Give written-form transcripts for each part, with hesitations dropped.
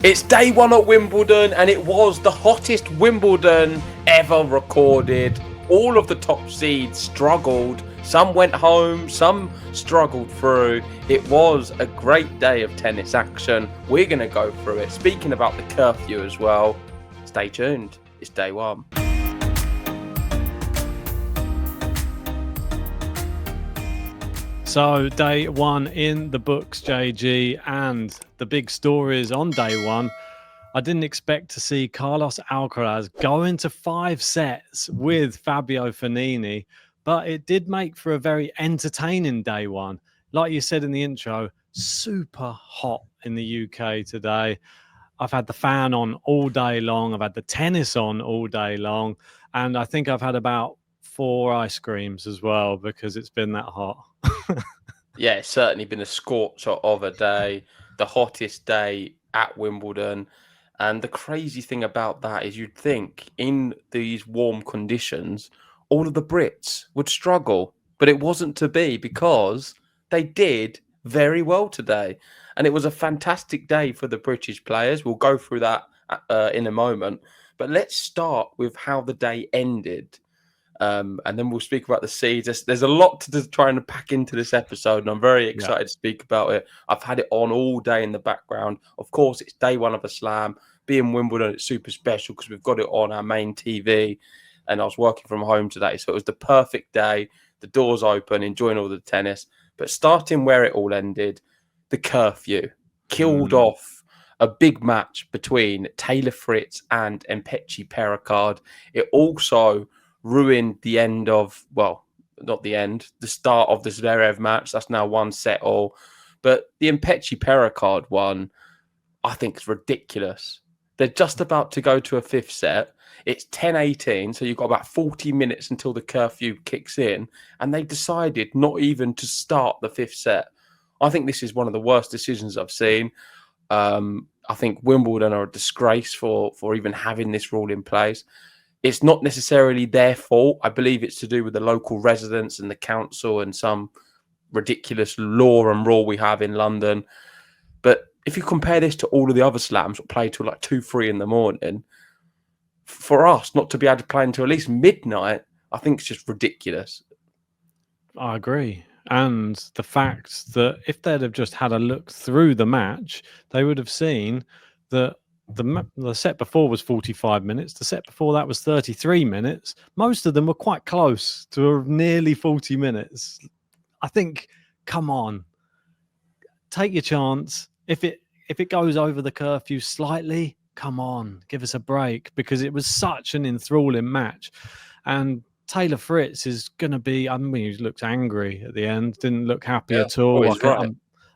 It's day one at Wimbledon, and it was the hottest Wimbledon ever recorded. All of the top seeds struggled. Some went home, some struggled through. It was a great day of tennis action. We're going to go through it. Speaking about the curfew as well, stay tuned. It's day one. So day one in the books, JG, and the big stories on day one. I didn't expect to see Carlos Alcaraz go into 5 sets with Fabio Fognini, but it did make for a very entertaining day one. Like you said in the intro, super hot in the UK today. I've had the fan on all day long. I've had the tennis on all day long. And I think I've had about 4 ice creams as well because it's been that hot. Yeah, it's certainly been a scorcher of a day, the hottest day at Wimbledon. And the crazy thing about that is you'd think in these warm conditions, all of the Brits would struggle, but it wasn't to be because they did very well today. And it was a fantastic day for the British players. We'll go through that in a moment. But let's start with how the day ended. And then we'll speak about the seeds. There's a lot to try and pack into this episode, and I'm very excited to speak about it. I've had it on all day in the background. Of course, it's day one of a slam. Being Wimbledon, it's super special because we've got it on our main TV, and I was working from home today, so it was the perfect day. The doors open, enjoying all the tennis. But starting where it all ended, the curfew killed off a big match between Taylor Fritz and Mpetshi Pericard. It also ruined the end of, well, not the end, the start of the Zverev match. That's now 1 set all. But the Mpetshi Pericard one, I think is ridiculous. They're just about to go to a 5th set. It's 10:18, so you've got about 40 minutes until the curfew kicks in, and they decided not even to start the 5th set. I think this is one of the worst decisions I've seen. I think Wimbledon are a disgrace for even having this rule in place. It's not necessarily their fault. I believe it's to do with the local residents and the council and some ridiculous law and rule we have in London. But if you compare this to all of the other slams that play till like 2, 3 in the morning, for us not to be able to play until at least midnight, I think it's just ridiculous. I agree. And the fact that if they'd have just had a look through the match, they would have seen that the set before was 45 minutes. The set before that was 33 minutes. Most of them were quite close to nearly 40 minutes. I think, come on, take your chance. If it goes over the curfew slightly, come on, give us a break, because it was such an enthralling match. And Taylor Fritz is going to be, I mean, he looked angry at the end, didn't look happy at all.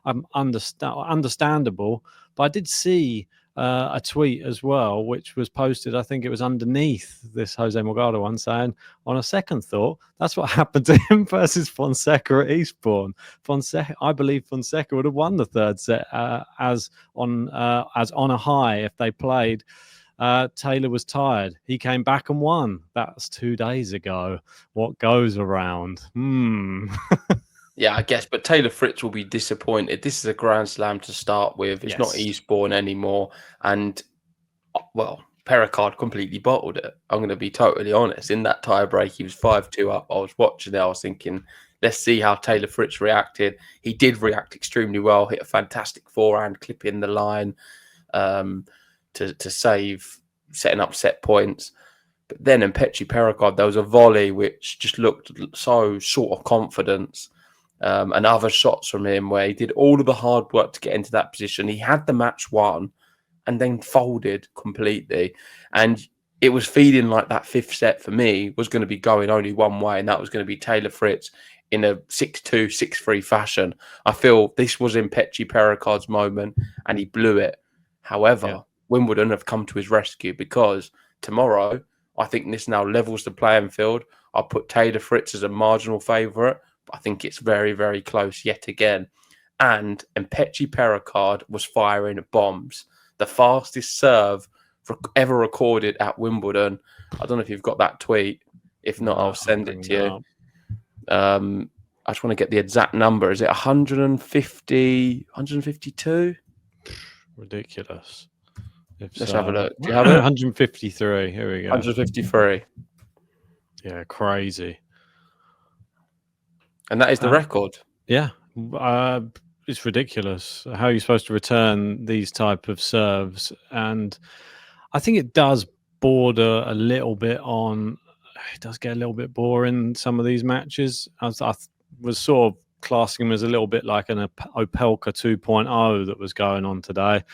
I'm understandable. But I did see a tweet as well, which was posted, I think it was underneath this Jose Morgado one, saying, on a second thought, that's what happened to him versus Fonseca at Eastbourne. I believe Fonseca would have won the 3rd set as on a high if they played. Taylor was tired. He came back and won. That's 2 days ago. What goes around? Yeah, I guess, but Taylor Fritz will be disappointed. This is a Grand Slam to start with. It's not Eastbourne anymore. And, well, Pericard completely bottled it. I'm going to be totally honest. In that tie-break, he was 5-2 up. I was watching it. I was thinking, let's see how Taylor Fritz reacted. He did react extremely well, hit a fantastic forehand, clipping the line to save, setting up set points. But then in Mpetshi Pericard, there was a volley which just looked so short of confidence. And other shots from him where he did all of the hard work to get into that position. He had the match won and then folded completely. And it was feeling like that 5th set for me was going to be going only one way, and that was going to be Taylor Fritz in a 6-2, 6-3 fashion. I feel this was Mpetshi Pericard's moment and he blew it. However, Wimbledon have come to his rescue, because tomorrow, I think this now levels the playing field. I'll put Taylor Fritz as a marginal favourite. I think it's very, very close yet again. And Mpetshi Pericard was firing bombs. The fastest serve ever recorded at Wimbledon. I don't know if you've got that tweet. If not, I'll send it to you. I just want to get the exact number. Is it 150, 152? Ridiculous. Let's have a look. Do you so. have it? 153. Here we go. 153. Yeah, crazy. And that is the record. Yeah. It's ridiculous. How are you supposed to return these type of serves? And I think it does border a little bit on. It does get a little bit boring, some of these matches. I was sort of classing them as a little bit like an Opelka 2.0 that was going on today.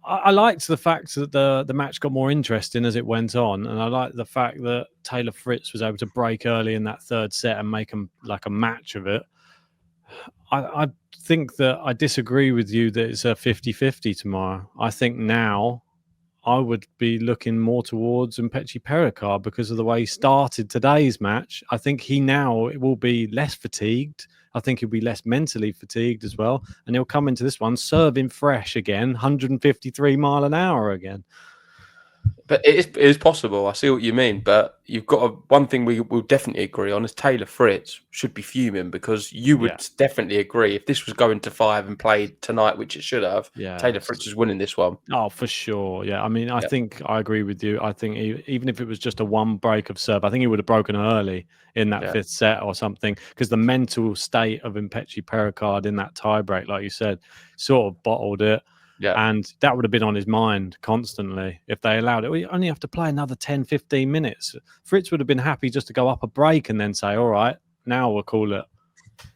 I liked the fact that the match got more interesting as it went on, and I liked the fact that Taylor Fritz was able to break early in that third set and make them like a match of it. I think that I disagree with you that it's a 50-50 tomorrow. I think now I would be looking more towards Mpechi Pericard because of the way he started today's match. I think he now will be less fatigued. I think he'll be less mentally fatigued as well. And he'll come into this one serving fresh again, 153 mile an hour again. But it is possible. I see what you mean. But you've got one thing we will definitely agree on is Taylor Fritz should be fuming, because you would definitely agree if this was going to 5 and played tonight, which it should have, Taylor Fritz is winning this one. Oh, for sure. Yeah. I mean, I think I agree with you. I think even if it was just a one break of serve, I think he would have broken early in that fifth set or something, because the mental state of Mpechi Pericard in that tie break, like you said, sort of bottled it. Yeah. And that would have been on his mind constantly if they allowed it. We only have to play another 10, 15 minutes. Fritz would have been happy just to go up a break and then say, all right, now we'll call it.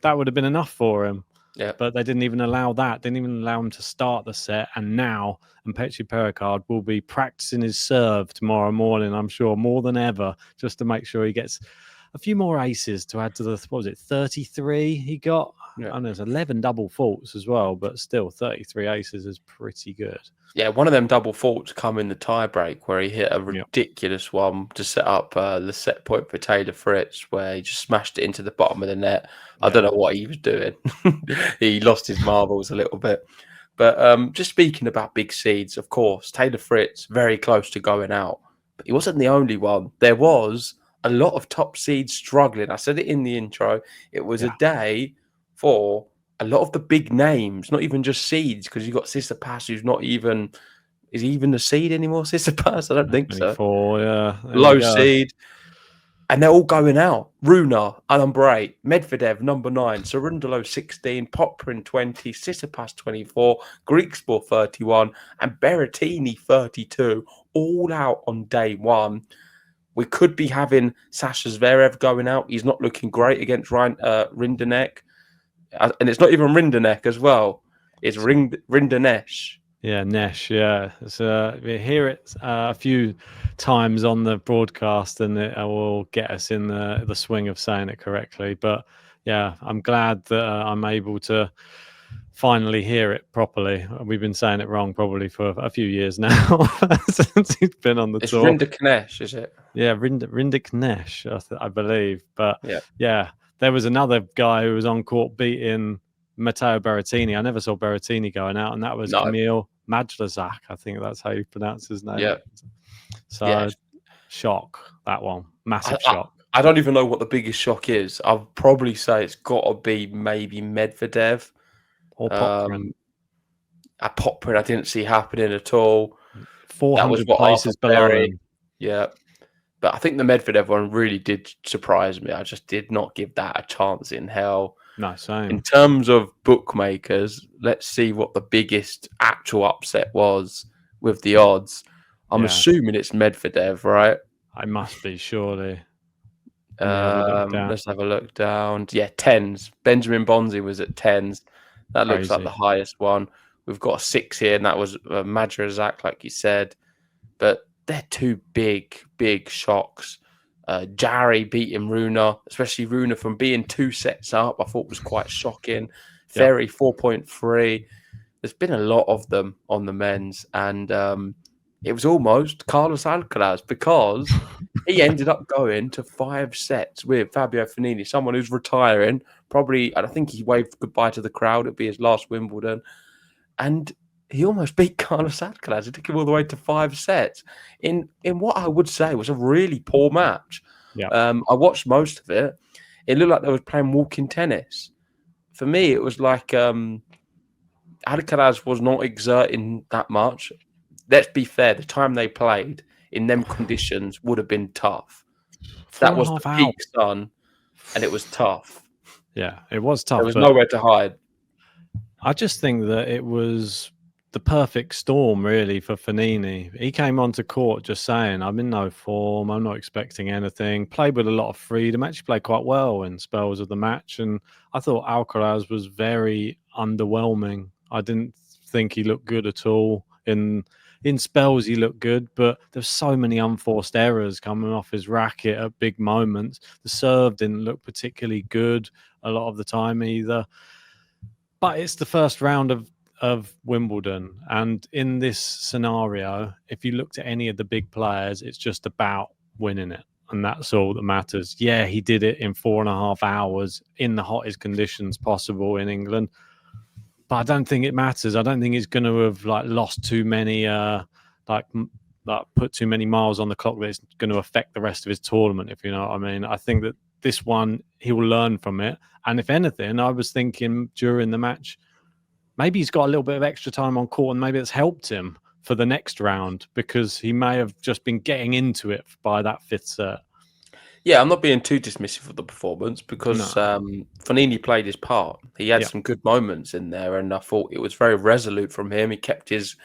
That would have been enough for him. Yeah. But they didn't even allow that. Didn't even allow him to start the set. And now Mpechi Pericard will be practicing his serve tomorrow morning, I'm sure, more than ever, just to make sure he gets a few more aces to add to the, 33 he got? Yeah. And there's 11 double faults as well, but still 33 aces is pretty good. Yeah, one of them double faults come in the tie break where he hit a ridiculous one to set up the set point for Taylor Fritz, where he just smashed it into the bottom of the net. I don't know what he was doing. He lost his marbles a little bit. But just speaking about big seeds, of course, Taylor Fritz, very close to going out. But he wasn't the only one. There was a lot of top seeds struggling. I said it in the intro. It was a day for a lot of the big names, not even just seeds, because you've got Tsitsipas, who's not even... Is he even a seed anymore, Tsitsipas? I don't think so. 24, yeah. Low seed. And they're all going out. Rune, number 8. Medvedev, number 9. Cerundolo, 16. Poprin, 20. Tsitsipas, 24. Griekspoor, 31. And Berrettini, 32. All out on day one. We could be having Sasha Zverev going out. He's not looking great against Rinderknech. And it's not even Rinderknech as well. It's Rinderknech. Yeah, Nesh. Yeah, we hear it a few times on the broadcast, and it will get us in the swing of saying it correctly. But yeah, I'm glad that I'm able to finally hear it properly. We've been saying it wrong probably for a few years now since he's been on the tour. It's Rinderknech, is it? Yeah, Rinderknech, I believe. But yeah, there was another guy who was on court beating Matteo Berrettini. I never saw Berrettini going out, and that was Kamil Majlazak. I think that's how you pronounce his name. Yeah. So shock, that one. Massive shock. I don't even know what the biggest shock is. I'll probably say it's got to be maybe Medvedev. Or Poprin. At Poprin, I didn't see happening at all. 400 places below him. Yeah. But I think the Medvedev one really did surprise me. I just did not give that a chance in hell. No, same. In terms of bookmakers, let's see what the biggest actual upset was with the odds. I'm assuming it's Medvedev, right? I must be, surely. Let's have a look down. Yeah, 10s. Benjamin Bonzi was at 10s. That looks like the highest one. We've got a 6 here, and that was Majrazak, like you said. But they're two big shocks. Jarry beating Rune, especially Rune from being 2 sets up, I thought was quite shocking. Fery 4.3. There's been a lot of them on the men's, and it was almost Carlos Alcaraz, because he ended up going to 5 sets with Fabio Fognini, someone who's retiring. Probably, I think he waved goodbye to the crowd. It'd be his last Wimbledon. And he almost beat Carlos Alcaraz. He took him all the way to 5 sets in what I would say was a really poor match. Yeah. I watched most of it. It looked like they were playing walking tennis. For me, it was like Alcaraz was not exerting that much. let's be fair, the time they played in them conditions would have been tough. Four That and a was the half hours. peak sun, and it was tough. Yeah, it was There tough, was but nowhere to hide. I just think that it was the perfect storm, really, for Fognini. He came onto court just saying, I'm in no form, I'm not expecting anything. Played with a lot of freedom, actually played quite well in spells of the match. And I thought Alcaraz was very underwhelming. I didn't think he looked good at all. In spells, he looked good, but there's so many unforced errors coming off his racket at big moments. The serve didn't look particularly good a lot of the time either. But it's the first round of Wimbledon, and in this scenario, if you looked at any of the big players, it's just about winning it, and that's all that matters. Yeah, he did it in 4.5 hours in the hottest conditions possible in England, but I don't think it matters. I don't think he's going to have lost too many, put too many miles on the clock that it's going to affect the rest of his tournament. If you know what I mean. I think that this one he will learn from it, and if anything, I was thinking during the match, maybe he's got a little bit of extra time on court, and maybe it's helped him for the next round because he may have just been getting into it by that fifth set. Yeah, I'm not being too dismissive of the performance because No. Fognini played his part. He had Yeah. some good moments in there, and I thought it was very resolute from him. He kept his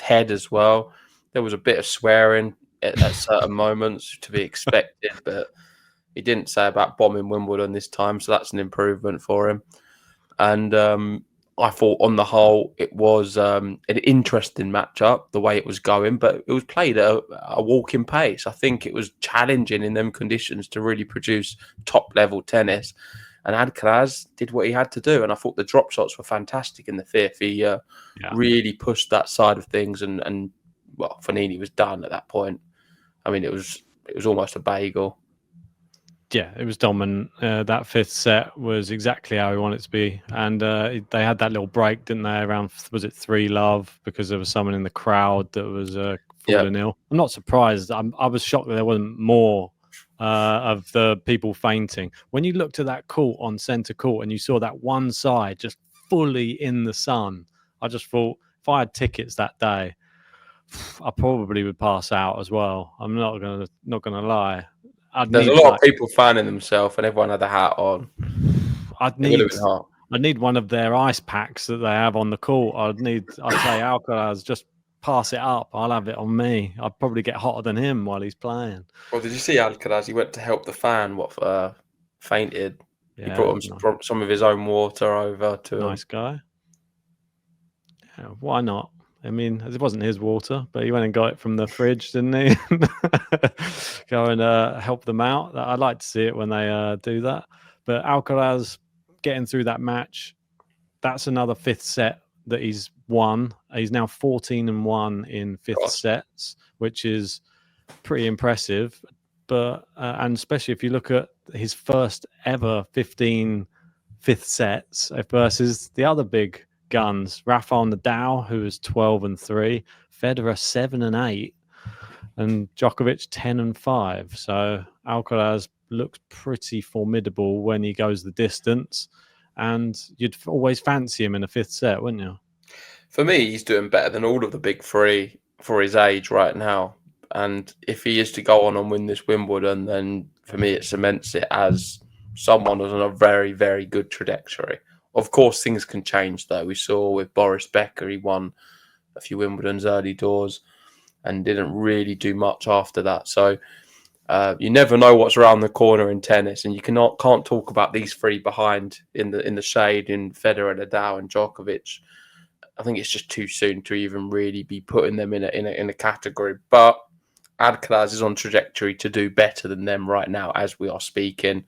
head as well. There was a bit of swearing at certain moments to be expected, but he didn't say about bombing Wimbledon this time, so that's an improvement for him. And I thought on the whole it was an interesting matchup, the way it was going, but it was played at a walking pace. I think it was challenging in them conditions to really produce top level tennis. And Alcaraz did what he had to do. And I thought the drop shots were fantastic in the fifth. He really pushed that side of things. And well, Fognini was done at that point. I mean, it was almost a bagel. Yeah, it was dominant. That fifth set was exactly how we wanted it to be. And they had that little break, didn't they, around, was it 3-love? Because there was someone in the crowd that was falling ill. I'm not surprised. I was shocked that there wasn't more of the people fainting. When you looked at that court on centre court and you saw that one side just fully in the sun, I just thought if I had tickets that day, I probably would pass out as well. I'm not gonna lie. There's a lot of people fanning themselves, and everyone had a hat on. I'd It would have been hot. need one of their ice packs that they have on the court. I'd say Alcaraz, just pass it up. I'll have it on me. I'd probably get hotter than him while he's playing. Well, did you see Alcaraz? He went to help the fan fainted. Yeah, he brought some of his own water over to him. Nice guy. Yeah, why not? I mean, it wasn't his water, but he went and got it from the fridge, didn't he? Go and help them out. I'd like to see it when they do that. But Alcaraz getting through that match, that's another fifth set that he's won. He's now 14-1 in fifth sets, which is pretty impressive. But and especially if you look at his first ever 15 fifth sets versus the other big guns, Rafael Nadal, who was 12-3, Federer 7-8, and Djokovic 10-5. So Alcaraz looks pretty formidable when he goes the distance, and you'd always fancy him in a fifth set, wouldn't you? For me, he's doing better than all of the big three for his age right now. And if he is to go on and win this Wimbledon, then for me it cements it as someone who's on a very, very good trajectory. Of course, things can change, though. We saw with Boris Becker, he won a few Wimbledons early doors and didn't really do much after that. So you never know what's around the corner in tennis, and you can't talk about these three behind in the shade in Federer, Nadal, and Djokovic. I think it's just too soon to even really be putting them in a category. But Alcaraz is on trajectory to do better than them right now as we are speaking.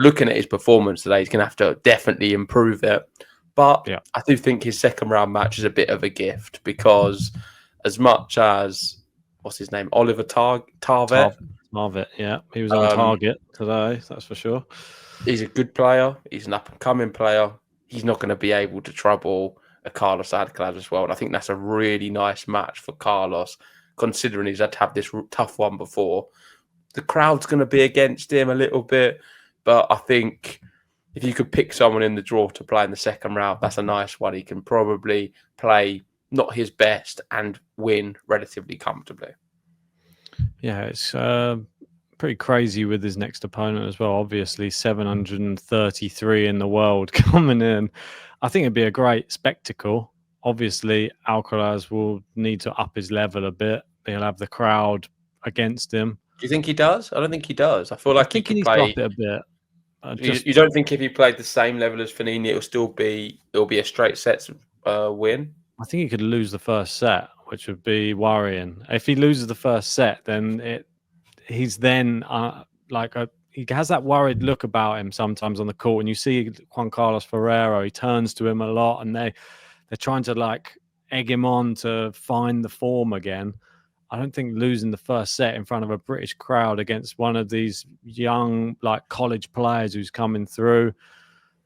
Looking at his performance today, he's going to have to definitely improve it. But yeah, I do think his second round match is a bit of a gift because as much as, what's his name, Oliver Tarvet? Tarvet, yeah. He was on target today, that's for sure. He's a good player. He's an up-and-coming player. He's not going to be able to trouble a Carlos Alcaraz as well. And I think that's a really nice match for Carlos, considering he's had to have this tough one before. The crowd's going to be against him a little bit. But I think if you could pick someone in the draw to play in the second round, that's a nice one. He can probably play not his best and win relatively comfortably. Yeah, it's pretty crazy with his next opponent as well. Obviously, 733 in the world coming in. I think it'd be a great spectacle. Obviously, Alcaraz will need to up his level a bit. He'll have the crowd against him. Do you think he does? I don't think he does. I feel I like he think he could needs to up play. it a bit. You don't think if he played the same level as Fognini, it'll be a straight sets win? I think he could lose the first set, which would be worrying. If he loses the first set, then he's then he has that worried look about him sometimes on the court. And you see Juan Carlos Ferrero, he turns to him a lot, and they're trying to like egg him on to find the form again. I don't think losing the first set in front of a British crowd against one of these young like college players who's coming through,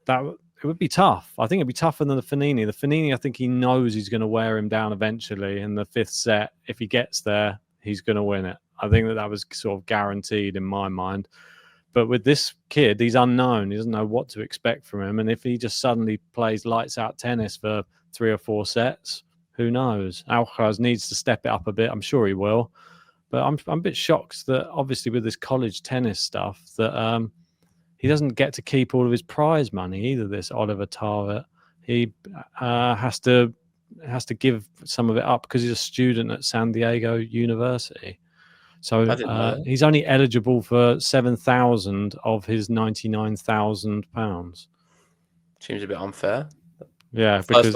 that it would be tough. I think it'd be tougher than the Fognini. The Fognini, I think he knows he's going to wear him down eventually. In the fifth set, if he gets there, he's going to win it. I think that was sort of guaranteed in my mind. But with this kid, he's unknown. He doesn't know what to expect from him. And if he just suddenly plays lights out tennis for 3 or 4 sets, who knows? Alcaraz needs to step it up a bit. I'm sure he will. But I'm a bit shocked that obviously with this college tennis stuff that he doesn't get to keep all of his prize money either. This Oliver Tarvet, he has to give some of it up because he's a student at San Diego University. So he's only eligible for 7,000 of his £99,000. Seems a bit unfair. Yeah, because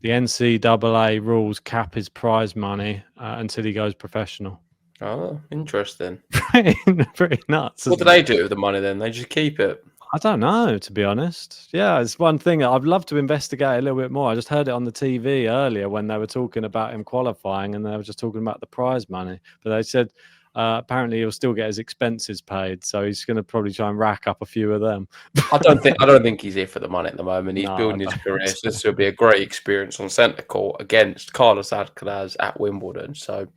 the NCAA rules cap his prize money until he goes professional. Oh, interesting. Pretty nuts. What do they do with the money then? They just keep it? I don't know, to be honest. Yeah, it's one thing I'd love to investigate a little bit more. I just heard it on the TV earlier when they were talking about him qualifying, and they were just talking about the prize money. But they said apparently he'll still get his expenses paid, so he's going to probably try and rack up a few of them. I don't think he's here for the money at the moment. He's building his career, so this will be a great experience on centre court against Carlos Alcaraz at Wimbledon. So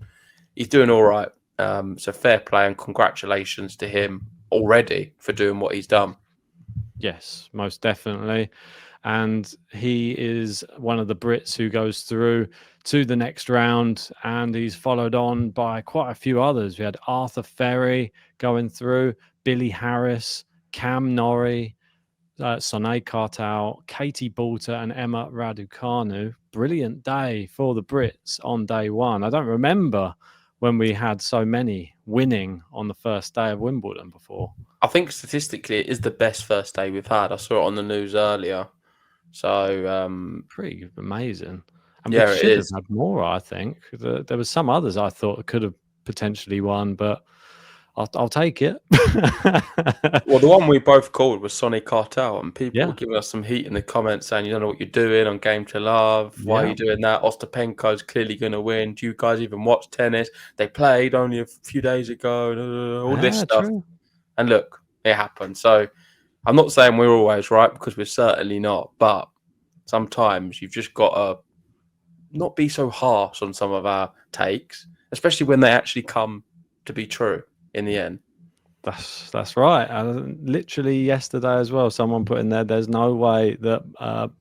he's doing all right. So fair play and congratulations to him already for doing what he's done. Yes, most definitely. And he is one of the Brits who goes through to the next round, and he's followed on by quite a few others. We had Arthur Fery going through, Billy Harris, Cam Norrie, Sonia Kartal, Kartal Boulter, and Emma Raducanu. Brilliant day for the Brits on day one. I don't remember when we had so many winning on the first day of Wimbledon before. I think statistically it is the best first day we've had. I saw it on the news earlier. So pretty amazing. And yeah, we should have had more, I think. There was some others I thought could have potentially won, but I'll take it. Well, the one we both called was Sonia Kartal, and people were giving us some heat in the comments saying, you don't know what you're doing on Game to Love. Why are you doing that? Ostapenko's clearly going to win. Do you guys even watch tennis? They played only a few days ago. All this stuff. True. And look, it happened. So I'm not saying we're always right, because we're certainly not. But sometimes you've just got to not be so harsh on some of our takes, especially when they actually come to be true in the end. That's right. Literally yesterday as well, someone put in there's no way that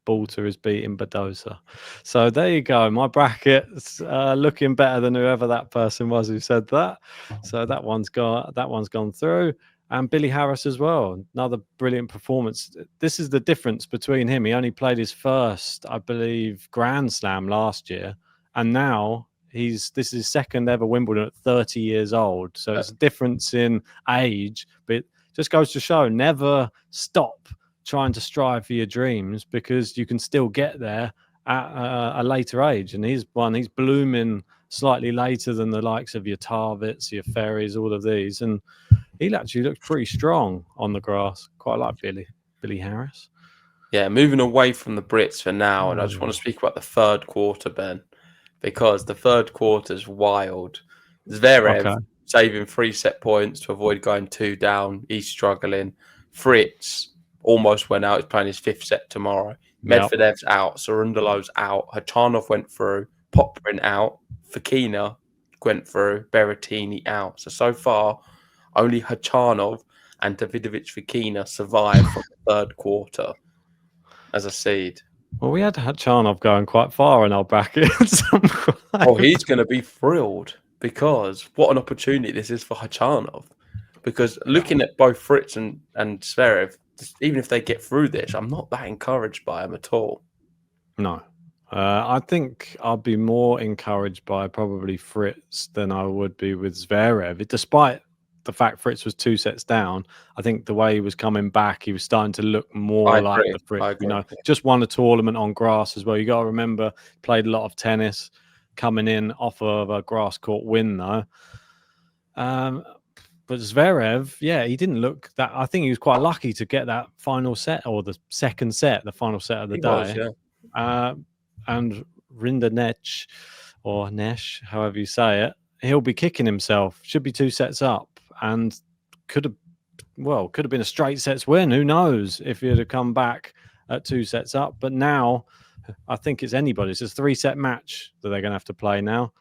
Boulter is beating Badosa. So there you go. My bracket's looking better than whoever that person was who said that. So that one's gone through. And Billy Harris as well. Another brilliant performance. This is the difference between him. He only played his first, I believe, Grand Slam last year. And now this is his second ever Wimbledon at 30 years old. So it's a difference in age, but it just goes to show never stop trying to strive for your dreams, because you can still get there at a later age. And he's blooming slightly later than the likes of your Tarvets, your Ferries, all of these. And he actually looks pretty strong on the grass. Quite like Billy Harris. Yeah, moving away from the Brits for now, and I just want to speak about the third quarter, Ben, because the third quarter's wild. Zverev saving 3 set points to avoid going 2 down. He's struggling. Fritz almost went out. He's playing his 5th set tomorrow. Medvedev's out. Sarundalo's out. Hachanov went through. Poprin out. Fognini went through. Berrettini out. So far, only Hachanov and Davidovich Fognini survived from the third quarter as a seed. Well, we had Hachanov going quite far in our brackets. Oh, he's going to be thrilled because what an opportunity this is for Hachanov. Because looking at both Fritz and Zverev, even if they get through this, I'm not that encouraged by him at all. No. I think I'd be more encouraged by probably Fritz than I would be with Zverev. Despite the fact Fritz was 2 sets down, I think the way he was coming back, he was starting to look more I like agree. the Fritz. I You agree. know, just won a tournament on grass as well. You got to remember, played a lot of tennis, coming in off of a grass court win though. But Zverev, yeah, he didn't look that. I think he was quite lucky to get that final set or the second set, the final set of the He day. was, yeah. And Rinderknech or Nesh, however you say it, he'll be kicking himself. Should be 2 sets up, and could have been a straight sets win. Who knows if he'd have come back at 2 sets up? But now, I think it's anybody's. It's a 3-set match that they're going to have to play now.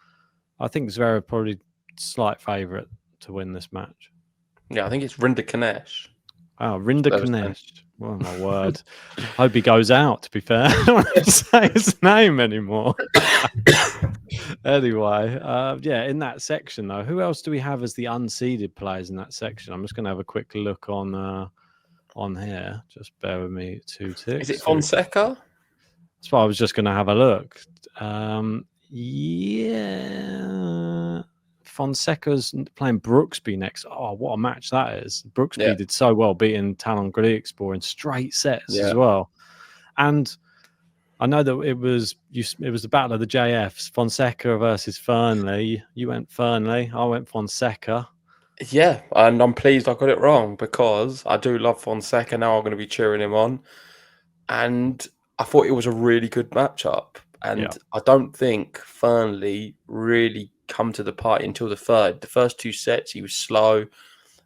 I think Zverev probably slight favourite to win this match. Yeah, I think it's Rinderknech. Oh, Rinderknech. Oh, my word. Hope he goes out, to be fair. I don't want to say his name anymore. Anyway, yeah, in that section, though, who else do we have as the unseeded players in that section? I'm just going to have a quick look on here. Just bear with me 2 ticks. Is it Fonseca? That's why I was just going to have a look. Yeah. Fonseca's playing Brooksby next. Oh, what a match that is. Brooksby did so well beating Talon Griekspoor in straight sets as well. And I know that it was the battle of the JFs, Fonseca versus Fernley. You went Fernley, I went Fonseca. Yeah, and I'm pleased I got it wrong because I do love Fonseca. Now I'm going to be cheering him on. And I thought it was a really good matchup. And I don't think Fernley really come to the party until the third. The first 2 sets, he was slow,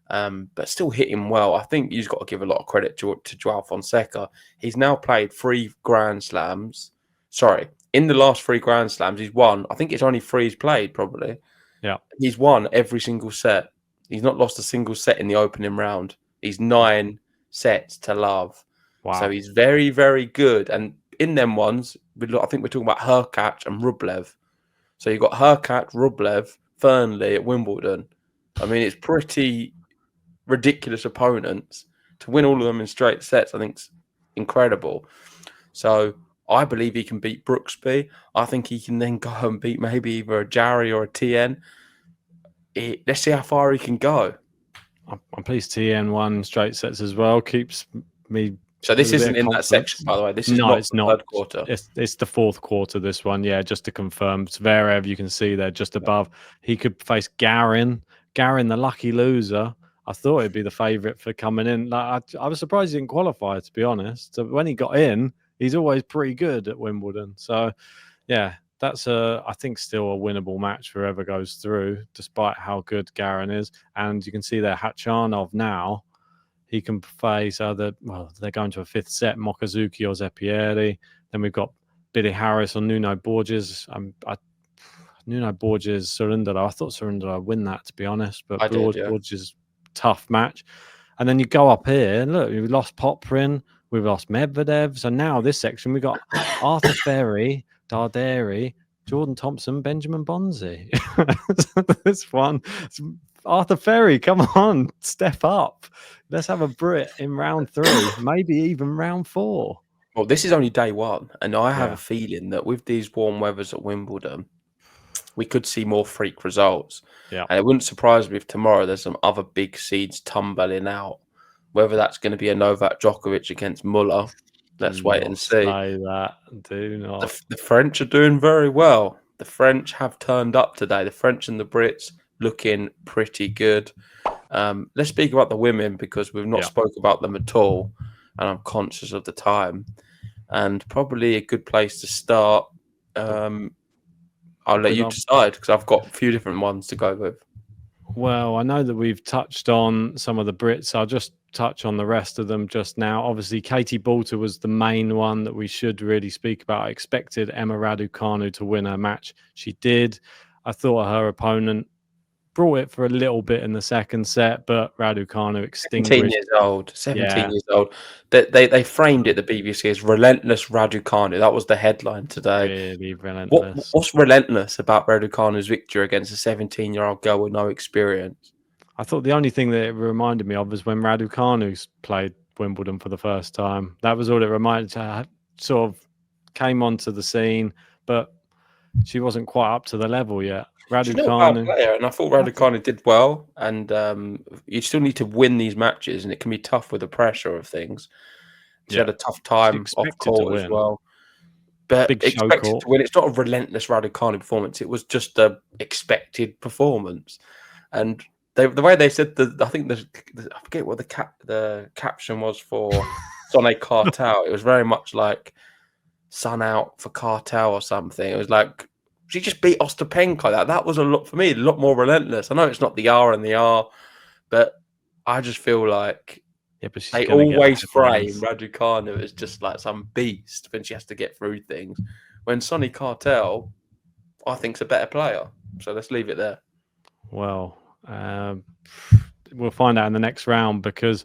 but still hit him well. I think you've got to give a lot of credit to Joao Fonseca. He's now played 3 Grand Slams. Sorry, in the last 3 Grand Slams, he's won. I think it's only 3 he's played, probably. Yeah. He's won every single set. He's not lost a single set in the opening round. He's 9 sets to love. Wow. So he's very, very good. And in them ones, I think we're talking about Hurkacz and Rublev. So you've got Hurkacz, Rublev, Fernley at Wimbledon. I mean, it's pretty ridiculous opponents. To win all of them in straight sets, I think it's incredible. So I believe he can beat Brooksby. I think he can then go and beat maybe either a Jarry or a TN. Let's see how far he can go. I'm pleased TN won straight sets as well. Keeps me. So this isn't in that section, by the way. This is it's not. Third quarter. It's the 4th quarter, this one. Yeah, just to confirm. Zverev, you can see there just above. He could face Garin. Garin, the lucky loser. I thought he'd be the favourite for coming in. Like, I was surprised he didn't qualify, to be honest. So when he got in, he's always pretty good at Wimbledon. So, yeah, that's I think still a winnable match for whoever goes through, despite how good Garin is. And you can see there, Hachanov now. He can face they're going to a 5th set, Mokazuki or Zeppieri. Then we've got Billy Harris or Nuno Borges. Nuno Borges, Surindara. I thought Surindara would win that, to be honest. But Borges, tough match. And then you go up here, and look, we've lost Poprin, we've lost Medvedev. So now this section, we've got Arthur Fery, Darderi, Jordan Thompson, Benjamin Bonzi. This one, Arthur Fery, come on, step up. Let's have a Brit in round 3, maybe even round 4. Well, this is only day 1, and I have a feeling that with these warm weathers at Wimbledon, we could see more freak results. Yeah. And it wouldn't surprise me if tomorrow there's some other big seeds tumbling out. Whether that's going to be a Novak Djokovic against Muller, let's wait and see. Say that. Do not. The French are doing very well. The French have turned up today. The French and the Brits looking pretty good. Let's speak about the women because we've not spoke about them at all, and I'm conscious of the time. And probably a good place to start. I'll let you decide because I've got a few different ones to go with. Well, I know that we've touched on some of the Brits. I'll just touch on the rest of them just now. Obviously, Kartal Boulter was the main one that we should really speak about. I expected Emma Raducanu to win her match. She did. I thought her opponent brought it for a little bit in the second set, but Raducanu 17 extinguished. years old. 17 Yeah. years old. They framed it, the BBC, as relentless Raducanu. That was the headline today. Really relentless. What's relentless about Raducanu's victory against a 17-year-old girl with no experience? I thought the only thing that it reminded me of was when Raducanu played Wimbledon for the first time. That was all it reminded her. Sort of came onto the scene, but she wasn't quite up to the level yet. She's not a bad Raducanu, player, and I thought Raducanu did well. And you still need to win these matches, and it can be tough with the pressure of things. She had a tough she time off expected to court as win. well. But Big show expected court. to win. It's not a relentless Raducanu performance. It was just a expected performance. And the way they said I think I forget what the caption was for Sonny Kartal. It was very much like sun out for Kartal or something. It was like she just beat Ostapenko. That was a lot for me, a lot more relentless. I know it's not the R and the R, but I just feel like Yeah, but she's they going to get always the frame headlines. Raducanu as just like some beast when she has to get through things. When Sonny Kartal, I think, is a better player. So let's leave it there. Well, we'll find out in the next round because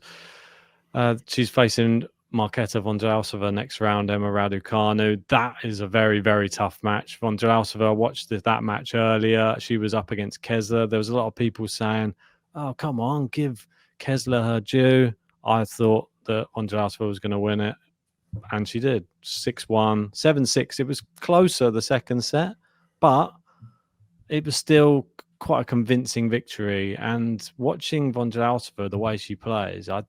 she's facing Marketa Vondrousova next round, Emma Raducanu. That is a very, very tough match. Vondrousova, I watched that match earlier. She was up against Kessler. There was a lot of people saying, oh, come on, give Kessler her due. I thought that Vondrousova was going to win it, and she did. 6-1, 7-6. It was closer the second set, but it was still quite a convincing victory. And watching Vondrousova, the way she plays, I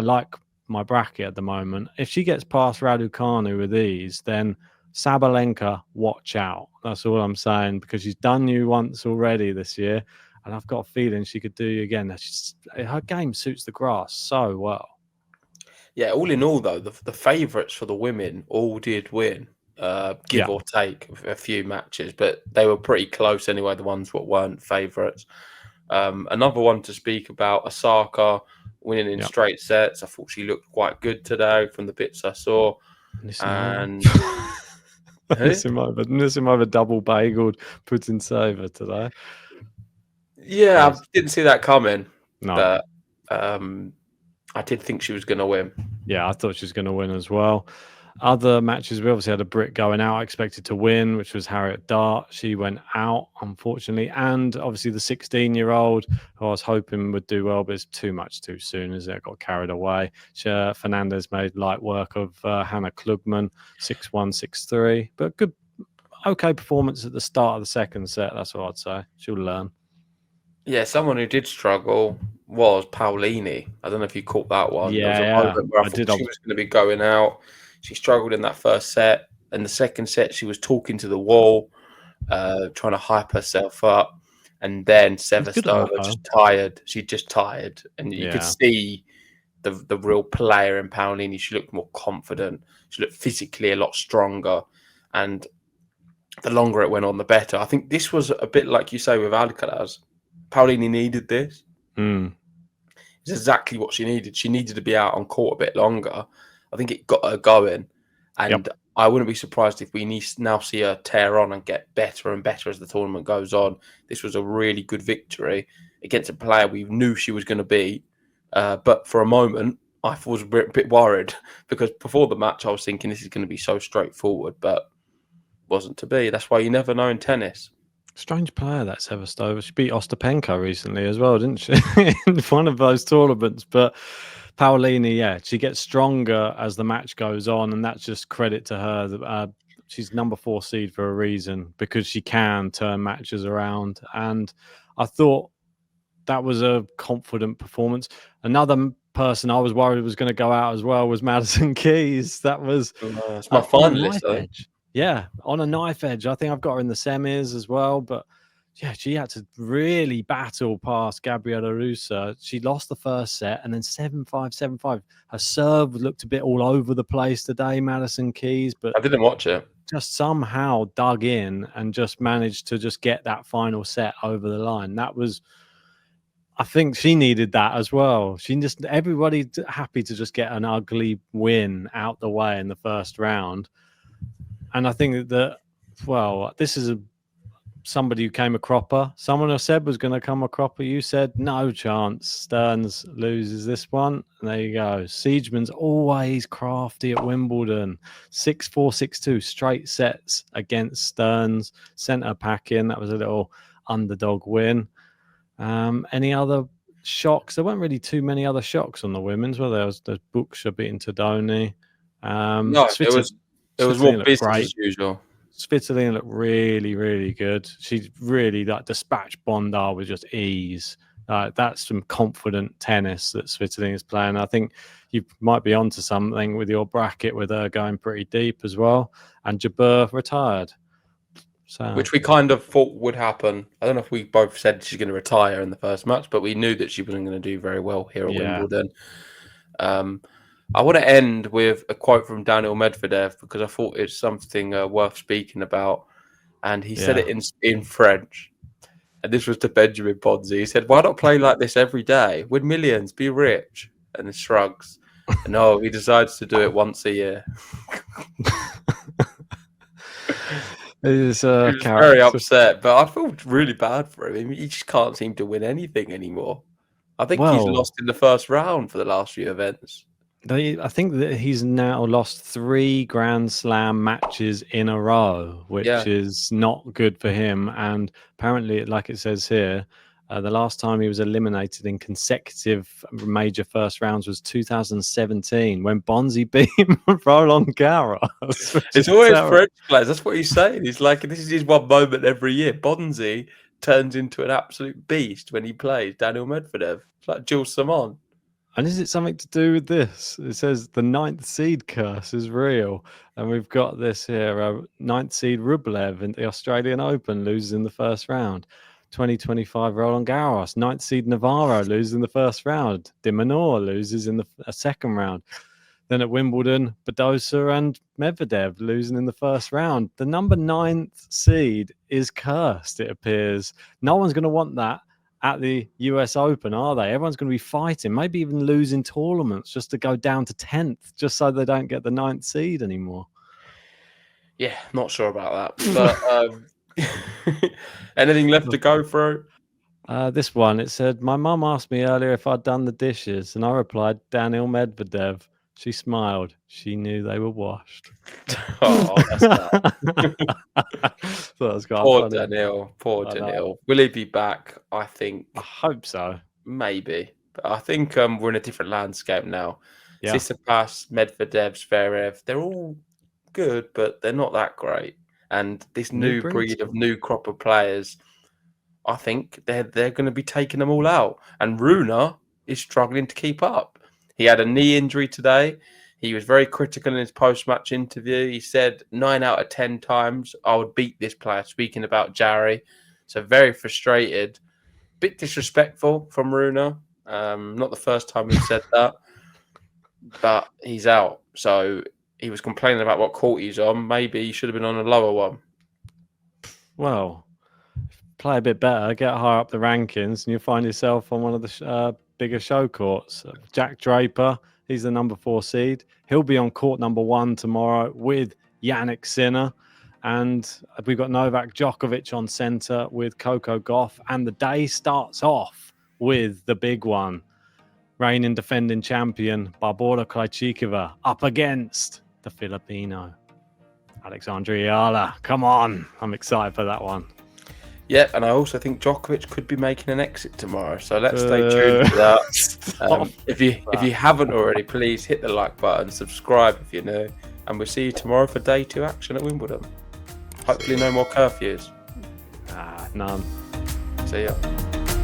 like my bracket at the moment. If she gets past Raducanu with ease, then Sabalenka, watch out. That's all I'm saying, because she's done you once already this year, and I've got a feeling she could do you again. Her game suits the grass so well. Yeah, all in all, though, the favourites for the women all did win, give or take a few matches, but they were pretty close anyway, the ones that weren't favourites. Another one to speak about, Osaka winning in straight sets. I thought she looked quite good today from the bits I saw. Nissimova double bageled Putin Saver today. Yeah, I didn't see that coming. No. But I did think she was going to win. Yeah, I thought she was going to win as well. Other matches, we obviously had a Brit going out, expected to win, which was Harriet Dart. She went out, unfortunately. And obviously the 16-year-old, who I was hoping would do well, but it's too much too soon, as it got carried away. Fernandez made light work of Hannah Klugman, 6-1, 6-3. But okay performance at the start of the second set, that's what I'd say. She'll learn. Yeah, someone who did struggle was Paolini. I don't know if you caught that one. Yeah, there was a moment where I thought she was going to be going out. She struggled in that first set. In the second set, she was talking to the wall, trying to hype herself up. And then Sevastova just tired. She just tired. And you could see the real player in Paolini. She looked more confident. She looked physically a lot stronger. And the longer it went on, the better. I think this was a bit like you say with Alcaraz. Paolini needed this. It's exactly what she needed. She needed to be out on court a bit longer. I think it got her going. And I wouldn't be surprised if we now see her tear on and get better and better as the tournament goes on. This was a really good victory against a player we knew she was going to beat. But for a moment, I was a bit worried, because before the match, I was thinking this is going to be so straightforward, but wasn't to be. That's why you never know in tennis. Strange player, that Sevastova. She beat Ostapenko recently as well, didn't she? In one of those tournaments. But Paolini, she gets stronger as the match goes on, and that's just credit to her. She's number 4 seed for a reason, because she can turn matches around. And I thought that was a confident performance. Another person I was worried was going to go out as well was Madison Keys. That was it's my finalist, though. Yeah, on a knife edge. I think I've got her in the semis as well. But yeah, she had to really battle past Gabriela Russa. She lost the first set and then 7-5, 7-5. Her serve looked a bit all over the place today, Madison Keys. But I didn't watch it. Just somehow dug in and just managed to just get that final set over the line. That was, I think she needed that as well. Everybody happy to just get an ugly win out the way in the first round. And I think that, well, this is somebody who came a cropper. Someone I said was going to come a cropper. You said no chance. Stearns loses this one. And there you go. Siegeman's always crafty at Wimbledon. 6-4, 6-2 straight sets against Stearns. Sent her pack in. That was a little underdog win. Any other shocks? There weren't really too many other shocks on the women's. Well, there was the Buksha beating Tadoni. No, it was more business as usual. Svitolina looked really, really good. She really dispatched Bondar with just ease. That's some confident tennis that Svitolina's playing. I think you might be onto something with your bracket with her going pretty deep as well. And Jabeur retired. So, which we kind of thought would happen. I don't know if we both said she's going to retire in the first match, but we knew that she wasn't going to do very well here at Wimbledon. I want to end with a quote from Daniil Medvedev because I thought it's something worth speaking about. And he said it in French. And this was to Benjamin Bonzi. He said, "Why not play like this every day? Win millions, be rich." And he shrugs. And he decides to do it once a year. He was very upset, but I feel really bad for him. He just can't seem to win anything anymore. I think he's lost in the first round for the last few events. I think that he's now lost 3 Grand Slam matches in a row, which is not good for him. And apparently, like it says here, the last time he was eliminated in consecutive major first rounds was 2017 when Bonzi beat him at Roland Garros. It's always French players. That's what he's saying. He's like, this is his one moment every year. Bonzi turns into an absolute beast when he plays Daniil Medvedev. It's like Jules Simon. And is it something to do with this? It says the 9th seed curse is real. And we've got this here. 9th seed Rublev in the Australian Open loses in the first round. 2025 Roland Garros. 9th seed Navarro loses in the first round. De Minaur loses in the second round. Then at Wimbledon, Badosa and Medvedev losing in the first round. The number 9th seed is cursed, it appears. No one's going to want that at the US Open, are they? Everyone's going to be fighting, maybe even losing tournaments just to go down to 10th, just so they don't get the 9th seed anymore. Yeah, not sure about that. But anything left to go through? This one, it said, "My mum asked me earlier if I'd done the dishes, and I replied, Daniil Medvedev. She smiled. She knew they were washed." Oh, that's bad. So that's poor Daniil. Poor Daniil. Will he be back? I think. I hope so. Maybe. But I think we're in a different landscape now. Yeah. Tsitsipas, Medvedev, Zverev, they're all good, but they're not that great. And this new breed of new crop of players, I think they're going to be taking them all out. And Rune is struggling to keep up. He had a knee injury today. He was very critical in his post-match interview. He said 9 out of 10 times I would beat this player, speaking about Jarry. So very frustrated. Bit disrespectful from Rune. Not the first time we've said that. But he's out. So he was complaining about what court he's on. Maybe he should have been on a lower one. Well, play a bit better, get higher up the rankings, and you'll find yourself on one of the bigger show courts. Jack Draper, he's the number 4 seed. He'll be on court number 1 tomorrow with Yannick Sinner. And we've got Novak Djokovic on centre with Coco Gauff. And the day starts off with the big one. Reigning defending champion Barbora Krejcikova up against the Filipino Alexandra Ayala. Come on. I'm excited for that one. Yeah, and I also think Djokovic could be making an exit tomorrow. So let's stay tuned for that. If you haven't already, please hit the like button, subscribe if you're new, and we'll see you tomorrow for day 2 action at Wimbledon. Hopefully no more curfews. None. See ya.